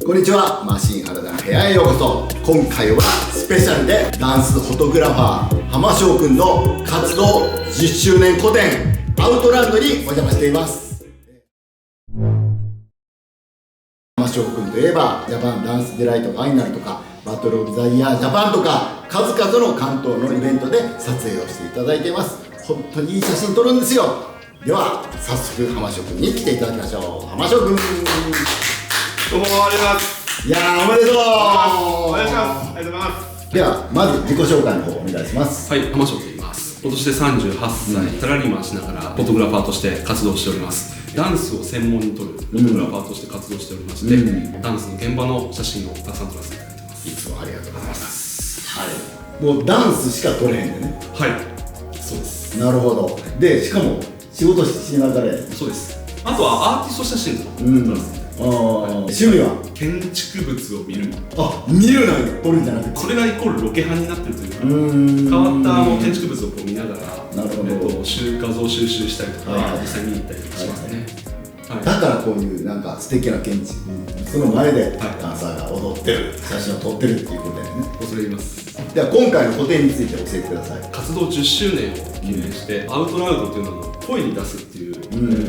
こんにちは、マシン原田の部屋へようこそ。今回はスペシャルでダンスフォトグラファー浜翔くんの活動10周年個展アウトランドにお邪魔しています。浜翔くんといえばジャパンダンスデライトファイナルとかバトルオブザイヤージャパンとか数々の関東のイベントで撮影をしていただいています。本当にいい写真撮るんですよ。では早速浜翔くんに来ていただきましょう。浜翔くん、どうもありがとうございます。いやーおめでとう。お願いします。ありがとうございます。ではまず自己紹介の方お願いします。はい、浜翔と言います。今年で38歳、サラリーマンしながらフォトグラファーとして活動しております。ダンスを専門に撮るフォトグラファーとして活動しておりまして、ダンスの現場の写真をたくさん撮らせていただいてます。いつもありがとうございます。はい。もうダンスしか撮れへんでね。はい、そうです。なるほど。でしかも仕事しながらや。そうです。あとはアーティスト写真と撮らせていただいてます。趣味は建築物を見る。見るのに撮るんじゃなくて、それがイコールロケハンになってるというか、変わった建築物をこう見ながら画像収集したりとか、実際見に行ったりとかしますね。だからこういうなんか素敵な建築その前でダンサーが踊ってる写真を撮ってるっていうことだよね。恐れ入ります。では今回の個展について教えてください。活動10周年を記念して、アウトラウドというのは声に出すっていう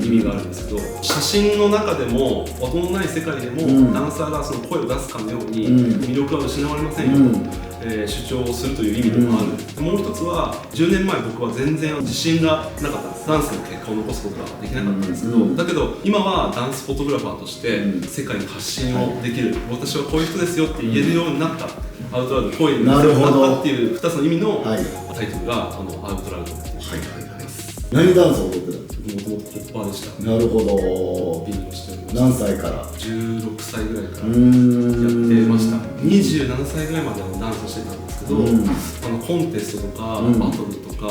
意味があるんですけど、写真の中でも音のない世界でも、ダンサーがその声を出すかのように魅力は失われませんよと、主張をするという意味でもある。もう一つは10年前僕は全然自信がなかったんです。ダンスの結果を残すことができなかったんですけど、だけど今はダンスフォトグラファーとして世界に発信をできる、私はこういう人ですよって言えるようになった、アウトラウド、声に出せるようになったっていう2つの意味のタイトルがアウトラウドっていうタイトルになります。何ダンスを踊ってたの？もともとポッパーでした。なるほど。ピンをしておりました。何歳から？ 16歳ぐらいからやってました。27歳ぐらいまでダンスしてたんですけど、コンテストとかバトルとか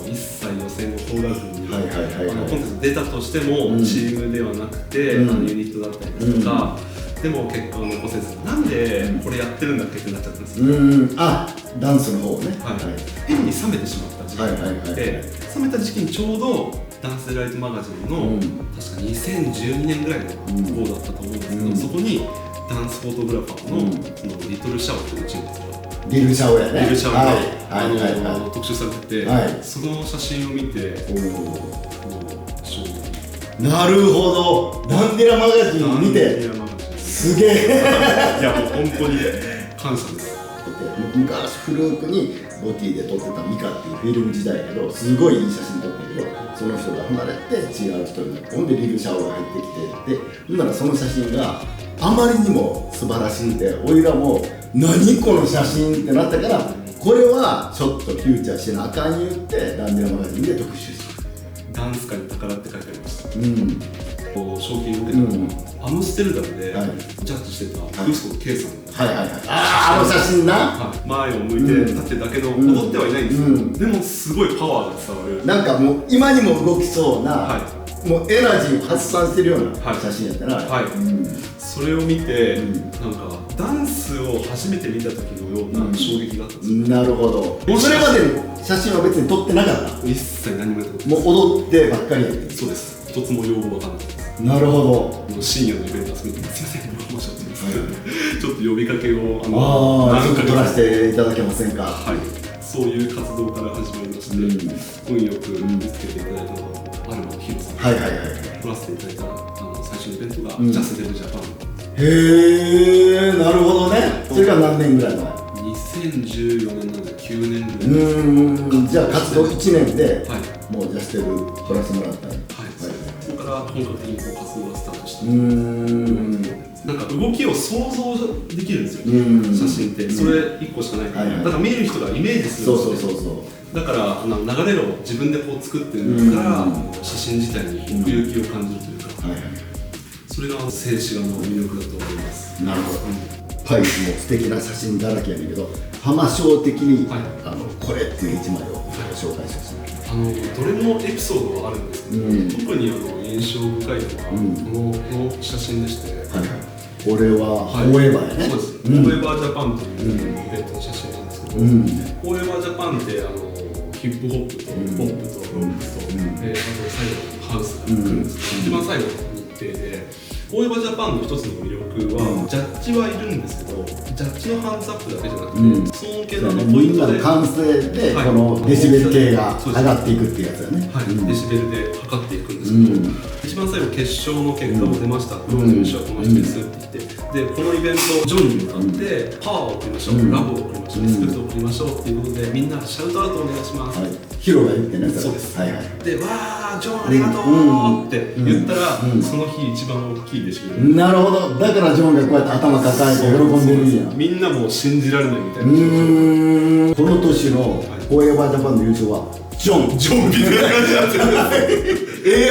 一切予選を通らずにコンテスト出たとしてもチームではなくてユニットだったりですとか、でも結果を残せず、なんでこれやってるんだっけってなっちゃったんですよ。ダンスの方ね。変に冷めてしまった時期があって、冷めた時期にちょうどダンスデライトマガジンの確か2012年ぐらいの号だったと思うんですけど、そこにダンスフォトグラファーのリトルシャオという人物がリルシャオやね。リルシャオが特集されてて、その写真を見て衝撃。なるほど。ダンデラマガジンを見てすげえ。いやもう本当に感謝です。昔古くにボティで撮ってたミカっていうフィルム時代やけど、すごいいい写真撮ったけど、その人が離れて違う人になって、ほんでリルシャオが入ってきて、でほんならその写真があまりにも素晴らしくて、おいらも何この写真ってなったから、これはちょっとフューチャーしなあかん言ってダンデラマガジンで特集した。ダンス界の宝って書いてありました。賞金を受けたのアムステルダムでジャッジしてたウスコとケイさん。あの写真な。前を向いて立ってるだけの、踊ってはいないんですよ。でもすごいパワーが伝わる。なんかもう今にも動きそうな、もうエナジーを発散してるような写真やったな。それを見て、なんかダンスを初めて見た時のような衝撃があったんですよ。なるほど。それまでの写真は別に撮ってなかった。一切何もやったことない。もう踊ってばっかりやってる。そうです。一つも用語わからなかったです。なるほど。深夜のイベントはすみません、申し訳ないです。ちょっと呼びかけをちょっと撮らせていただけませんか。そういう活動から始まりまして、運よく見つけていただいたのがアルマのヒロさん。撮らせていただいた最初のイベントがジャスデルジャパン。へー、なるほどね。それが何年ぐらい前？2014年なので9年ぐらい。じゃあ活動1年でもうジャステル撮らせてもらったんそこから本格的に活動がスタートして、なんか動きを想像できるんですよ、写真って。それ1個しかないから、だから見る人がイメージするんですよ。だから流れを自分でこう作ってるから写真自体に奥行きを感じるというか、それが静止画の魅力だと思います。なるほど。もう素敵な写真だらけやねんけど、浜翔的にこれっていう一枚を紹介してほしい。どれもエピソードはあるんですけど、特に印象深いのはこの写真でして、これはフォーエバーやね。そうです。フォーエバージャパンというイベントの写真なんですけど、フォーエバージャパンってヒップホップとポップとロックと、あと最後のハウスが来るんですけど、一番最後の日程で、フォーエバージャパンの一つの魅力は、ジャッジはいるんですけど、ジャッジのハンズアップだけじゃなくて、その系のポイントで完成でこのデシベル計が上がっていくっていうやつだね。はい、デシベルで測っていくんですけど、一番最後決勝の結果も出ました、今日の優勝はこの人ですって言って、でこのイベントジョンに向かってパワーを送りましょう、ラブを送りましょう、リスペクトを送りましょうっていうことで、みんなシャウトアウトお願いします。ヒロが言ってね。そうです。はいはい。で、わー、ジョンありがとうって言ったら、その日一番大きいデシベル。なるほど。だからジョンがこうやって頭抱えて喜んでるんや。みんなもう信じられないみたいな。この年のフォーエバージャパンの優勝はジョンみたいな感じになってる。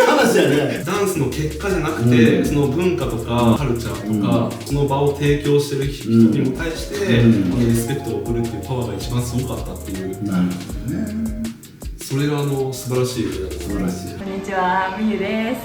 話やね。ダンスの結果じゃなくて、その文化とかカルチャーとか、その場を提供してる人にも対して、リスペクトを送るっていうパワーが一番すごかったっていう。なるほどね。それが素晴らしい。素晴らしい。こんにちは、みゆです。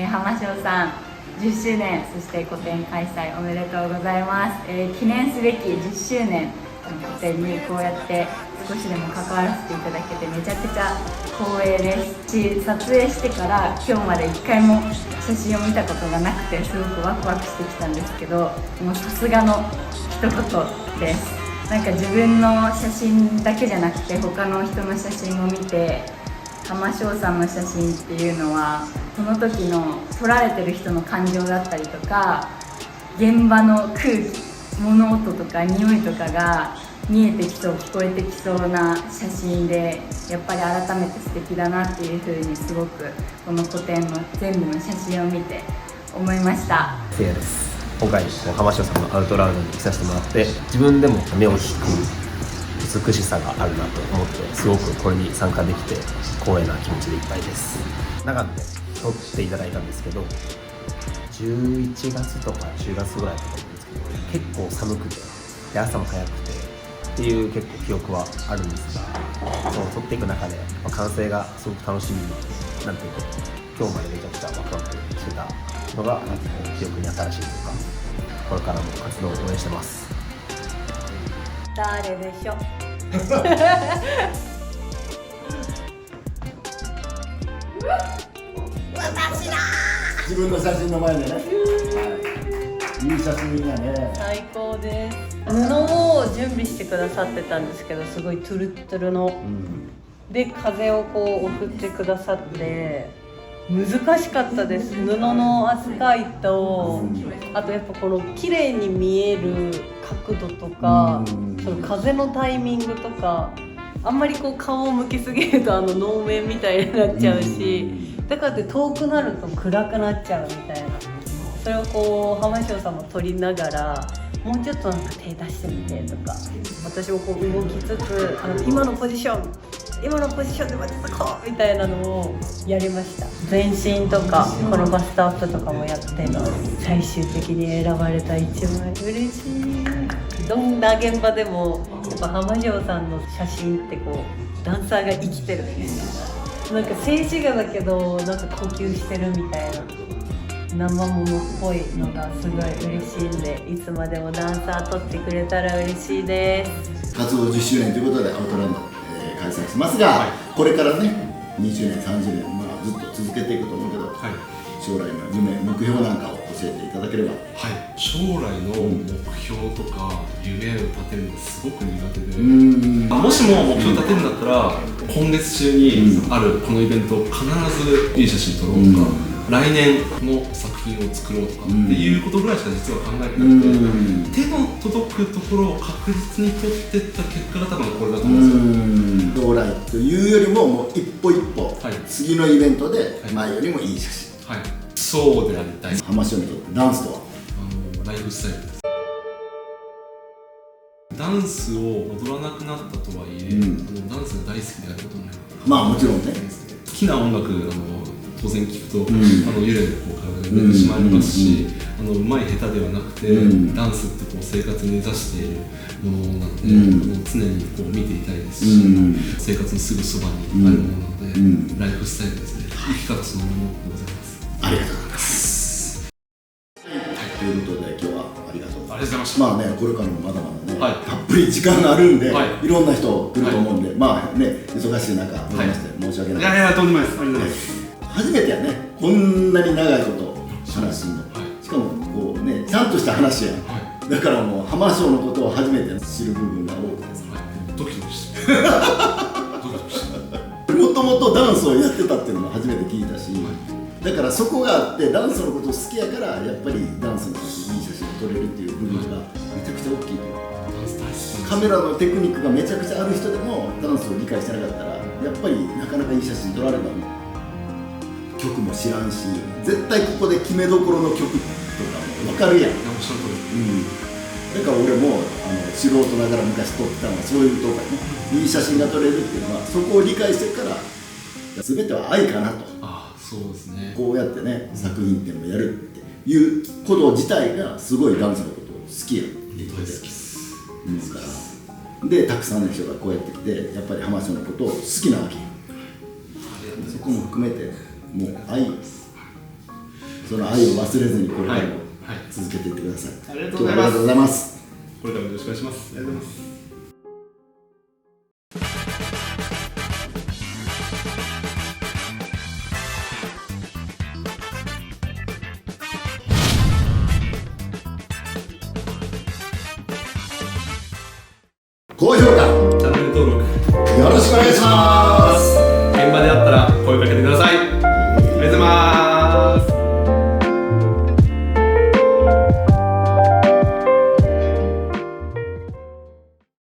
浜翔さん10周年、そして個展開催おめでとうございます。記念すべき10周年の個展にこうやって少しでも関わらせていただけてめちゃくちゃ光栄ですし、撮影してから今日まで1回も写真を見たことがなくてすごくワクワクしてきたんですけど、もうさすがの一言です。なんか自分の写真だけじゃなくて他の人の写真も見て、浜翔さんの写真っていうのはその時の撮られてる人の感情だったりとか、現場の空気、物音とか匂いとかが見えてきそう、聞こえてきそうな写真で、やっぱり改めて素敵だなっていうふうにすごくこの個展の全部の写真を見て思いました。せいやです。今回浜翔さんのアウトラウドに来させてもらって、自分でも目を引く美しさがあるなと思って、すごくこれに参加できて光栄な気持ちでいっぱいです。長野で撮っていただいたんですけど、11月とか10月ぐらいだったと思うんですけど、結構寒くて、で朝も早くてっていう結構記憶はあるんですが、その撮っていく中で完成がすごく楽しみになっていて、今日までめちゃくちゃワクワクしてたのが記憶に新しいというか、これからも活動を応援してます。誰でしょう。私だ。自分の写真の前でね。いい写真やね。最高です。布を準備してくださってたんですけど、すごいトゥルットゥルの、で風をこう送ってくださって難しかったです。布の扱いと、あとやっぱこの綺麗に見える角度とか、その風のタイミングとか、あんまりこう顔を向きすぎると能面みたいになっちゃうし、だからって遠くなると暗くなっちゃうみたいな。それをこう浜翔さんも撮りながら、もうちょっとなんか手出してみてとか、私もこう動きつつ今のポジションでまたこうみたいなのをやりました。全身とかこのバストアップとかもやって、最終的に選ばれた一枚嬉しい。どんな現場でもやっぱ浜翔さんの写真ってこうダンサーが生きてるみたいな、なんか静止画だけどなんか呼吸してるみたいな生ものっぽいのがすごい嬉しいんで、いつまでもダンサー撮ってくれたら嬉しいです。活動10周年ということでアウトランド、開催しますが、これからね20年30年、ずっと続けていくと思うけど、将来の夢目標なんかを教えていただければ。将来の目標とか夢を立てるのがすごく苦手で、もしも目標立てるんだったら、今月中にあるこのイベントを必ずいい写真撮ろうとか、来年の作品を作ろうとかっていうことぐらいしか実は考えてなくて、手の届くところを確実に取っていった結果が多分これだと思うんですよ。将来というよりも、もう一歩一歩、次のイベントで前よりもいい写真、そうでありたい。浜翔にとってダンスとはライフスタイルです。ダンスを踊らなくなったとはいえ、ダンスが大好きであることもない。もちろんね、好きな音楽当然聴くと、揺れる体が揺れてしまいますし、うまい下手ではなくて、ダンスってこう生活に根ざしているものなので、常にこう見ていたいですし、生活のすぐそばにあるものなので、ライフスタイルですね。生き方そのものでございます。ありがとうございます。ということで今日はありがとうございました。ありがとうございました。これからもまだまだね、たっぷり時間があるんで、いろんな人来ると思うんで、忙しい中ごめんなさい、申し訳ない。いやとんでもないです。ありがとうございます。初めてやね、こんなに長いこと話すの。しかもこうねちゃんとした話やん、だからもう浜翔のことを初めて知る部分が多くてさ、ドキドキしてドキドキしてもともとダンスをやってたっていうのも初めて聞いたし、だからそこがあってダンスのこと好きやからやっぱりダンスの写真いい写真を撮れるっていう部分がめちゃくちゃ大きいというか、カメラのテクニックがめちゃくちゃある人でもダンスを理解してなかったらやっぱりなかなかいい写真撮られるのも曲も知らんし、絶対ここで決めどころの曲とかも分かるやん。おっしゃる通り、だから俺も素人ながら昔撮ってたのはそういうとこやね、いい写真が撮れるっていうのはそこを理解してから全ては愛かなと、ああそうですね、こうやってね作品っていうのをやるっていうこと自体がすごいダンスのことを好きやんっていうことで大好きですからでたくさんの人がこうやってきてやっぱり浜翔のことを好きなわけよ。そこも含めてもう愛、その愛を忘れずにこれからも続けていってください。ありがとうございます。ありがとうございます。これからもよろしくお願いします。ありがとうございます。高評価チャンネル登録よろしくお願いします。現場であったら声をかけてください。